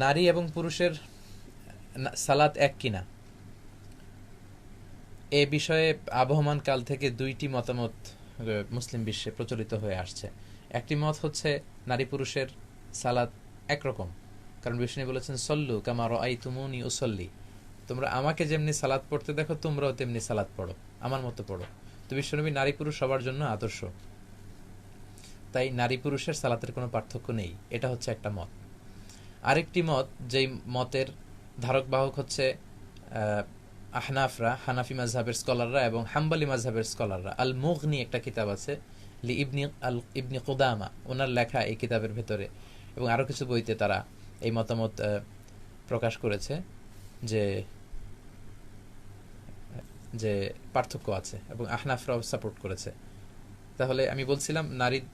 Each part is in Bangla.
নারী এবং পুরুষের সালাত এক কিনা, এ বিষয়ে আবহমান কাল থেকে দুইটি মতামত মুসলিম বিশ্বে প্রচলিত হয়ে আসছে। একটি মত হচ্ছে নারী পুরুষের সালাত একরকম, কারণ বিষ্ণু বলেছেন সল্লু কামা রাআইতুমুনি উসাল্লি, তোমরা আমাকে যেমনি সালাত পড়তে দেখো তোমরাও তেমনি সালাত পড়ো, আমার মতো পড়ো। তো বিশ্বনবী নারী পুরুষ সবার জন্য আদর্শ, তাই নারী পুরুষের সালাতের কোনো পার্থক্য নেই, এটা হচ্ছে একটা মত। আরেকটি মত, যেই মতের ধারক বাহক হচ্ছে আহনাফরা, হানাফি মাজহাবের স্কলাররা এবং হাম্বালি মাজহাবের স্কলাররা। আল মুগনি একটা কিতাব আছে লি ইবনি কুদামা, ওনার লেখা এই কিতাবের ভেতরে এবং আরও কিছু বইতে তারা এই মতামত প্রকাশ করেছে যে যে পার্থক্য আছে, এবং আহনাফরাও সাপোর্ট করেছে। তাহলে আমি বলছিলাম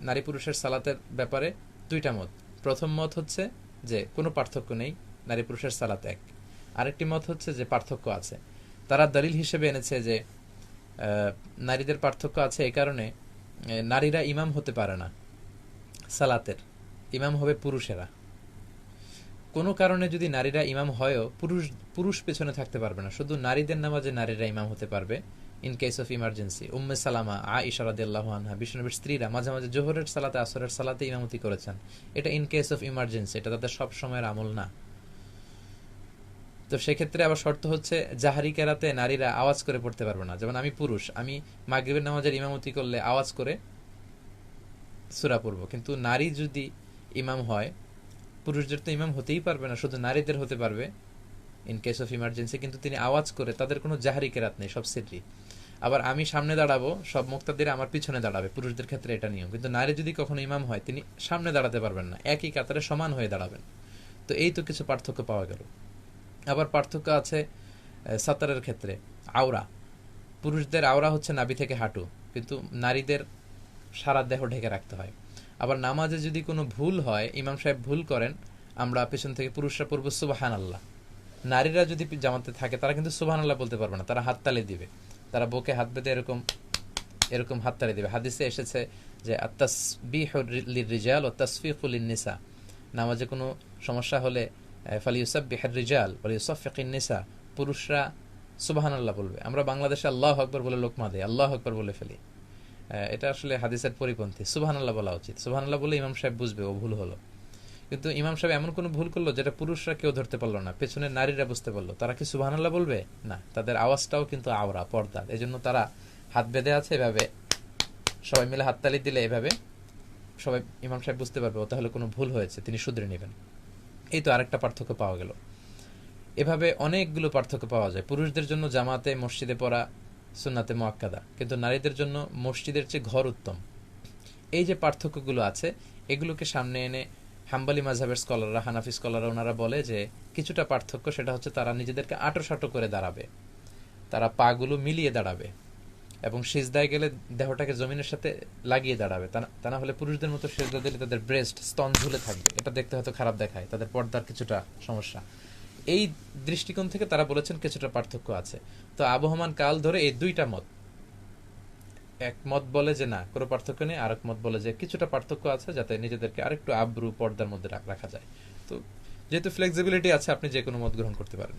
নারী পুরুষের সালাতের ব্যাপারে দুইটা মত। প্রথম মত হচ্ছে যে কোনো পার্থক্য নেই, নারী পুরুষের সালাত এক। আরেকটি মত হচ্ছে যে পার্থক্য আছে। তারা দলিল হিসেবে এনেছে যে নারীদের পার্থক্য আছে এই কারণে নারীরা ইমাম হতে পারে না, সালাতের ইমাম হবে পুরুষেরা। কোনো কারণে যদি নারীরা ইমাম হয়ও পুরুষ পেছনে থাকতে পারবে না, শুধু নারীদের নামাজে নারীরা ইমাম হতে পারবে in case of emergency. Umme Salama, Ayesha রাদিয়াল্লাহু আনহা, বিশ্বনবীর স্ত্রীরা মাঝে মাঝে জোহরের সালাতে আসরের সালাতে ইমামতি করেছেন। এটা ইন কেস অফ ইমার্জেন্সি, এটা তাদের সব সময়ের আমল না। তো সেক্ষেত্রে আবার শর্ত হচ্ছে জাহারি কেরাতে নারীরা আওয়াজ করে পড়তে পারবে না। যেমন আমি পুরুষ, আমি মাগরিবের নামাজের ইমামতি করলে আওয়াজ করে সূরা পড়ব, কিন্তু নারী যদি ইমাম হয়, পুরুষদের তো ইমাম হতেই পারবে না, শুধু নারীদের হতে পারবে ইন কেস অফ ইমার্জেন্সি, কিন্তু তিনি আওয়াজ করে, তাদের কোনো জাহারি কেরাত নেই, সব সিররি। আবার আমি সামনে দাঁড়াবো, সব মুক্তাদিরা আমার পিছনে দাঁড়াবে, পুরুষদের ক্ষেত্রে এটা নিয়ম। কিন্তু নারী যদি কখনো ইমাম হয়, তিনি সামনে দাঁড়াতে পারবেন না, একই কাতারে সমান হয়ে দাঁড়াবেন। তো এই তো কিছু পার্থক্য পাওয়া গেল। আবার পার্থক্য আছে সাতারের ক্ষেত্রে। আওরা, পুরুষদের আওরা হচ্ছে নাভি থেকে হাঁটু, কিন্তু নারীদের সারা দেহ ঢেকে রাখতে হয়। আবার নামাজে যদি কোনো ভুল হয়, ইমাম সাহেব ভুল করেন, আমরা পেছন থেকে পুরুষরা পড়বো সুবহানাল্লাহ। নারীরা যদি জামাতে থাকে তারা কিন্তু সুবহানাল্লাহ বলতে পারবে না, তারা হাততালি দিবে, তারা বুকে হাত বেঁধে এরকম এরকম হাততালি দিবে। হাদিসে এসেছে যে আত-তাসবিহু লির-রিজাল ওয়া তাসফিকু লিন-নিসা, নামাজে কোনো সমস্যা হলে ফালিউসাব্বিহুর রিজাল ওয়া লিউসাফফিকুন নিসা, পুরুষরা সুবহানাল্লাহ বলবে। আমরা বাংলাদেশে আল্লাহু আকবার বলে লোকমা দেই, আল্লাহু আকবার বলে ফেলি। এটা আসলে হাদিসের পরিপন্থী, সুবহানাল্লাহ বলা উচিত। সুবহানাল্লাহ বলে ইমাম সাহেব বুঝবে ও ভুল হলো। কিন্তু ইমাম সাহেব এমন কোনো ভুল করলো যেটা পুরুষরা কেউ ধরতে পারলো না, পেছনের নারীরা বুঝতে পারলো, তারা কি সুবহানাল্লাহ বলবে? না, তাদের আওয়াজটাও কিন্তু আওরা, পর্দা। এজন্য তারা হাত বেঁধে আছে এভাবে, সবাই মিলে হাততালি দিলে এভাবে সবাই, ইমাম সাহেব বুঝতে পারবে ও তাহলে কোনো ভুল হয়েছে, তিনি শুধরে নেবেন। এই তো আরেকটা পার্থক্য পাওয়া গেল। এভাবে অনেকগুলো পার্থক্য পাওয়া যায়। পুরুষদের জন্য জামাতে মসজিদে পড়া সুন্নাতে মুআক্কাদা, কিন্তু নারীদের জন্য মসজিদের চেয়ে ঘর উত্তম। এই যে পার্থক্যগুলো আছে, এগুলোকে সামনে এনে হাম্বালি মাযহাবের স্কলাররা, হানাফি স্কলাররা, ওনারা বলে যে কিছুটা পার্থক্য, সেটা হচ্ছে তারা নিজেদেরকে আঁটো করে দাঁড়াবে, তারা পাগুলো মিলিয়ে দাঁড়াবে এবং সিজদায় গেলে দেহটাকে জমিনের সাথে লাগিয়ে দাঁড়াবে। তা না হলে পুরুষদের মতো সিজদা দিলে তাদের ব্রেস্ট, স্তন ঝুলে থাকবে, এটা দেখতে হয়তো খারাপ দেখায়, তাদের পর্দার কিছুটা সমস্যা। এই দৃষ্টিকোণ থেকে তারা বলেছেন কিছুটা পার্থক্য আছে। তো আবহমান কাল ধরে এই দুইটা মত, এক মত বলে যে না কোনো পার্থক্য নেই, আরেক মত বলে যে কিছুটা পার্থক্য আছে, যাতে নিজেদেরকে আরেকটু আব্রু পর্দার মধ্যে রাখা যায়। তো যেহেতু ফ্লেক্সিবিলিটি আছে, আপনি যে কোনো মত গ্রহণ করতে পারেন।